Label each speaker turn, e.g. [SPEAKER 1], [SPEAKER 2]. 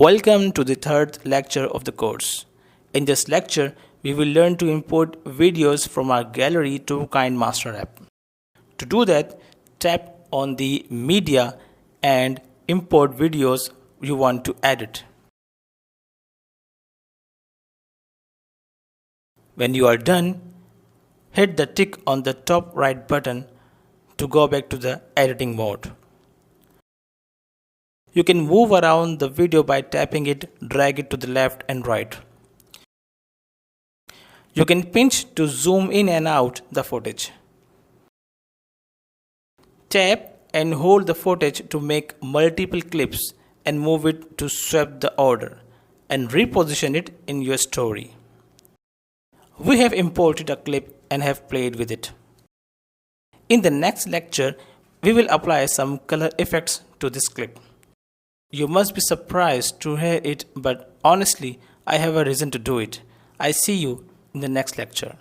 [SPEAKER 1] Welcome to the third lecture of the course. In this lecture, we will learn to import videos from our gallery to Kinemaster app. To do that, tap on the media and import videos you want to edit. When you are done, hit the tick on the top right button to go back to the editing mode. You can move around the video by tapping it, drag it to the left and right. You can pinch to zoom in and out the footage. Tap and hold the footage to make multiple clips and move it to swap the order and reposition it in your story. We have imported a clip and have played with it. In the next lecture, we will apply some color effects to this clip. You must be surprised to hear it, but honestly, I have a reason to do it. I see you in the next lecture.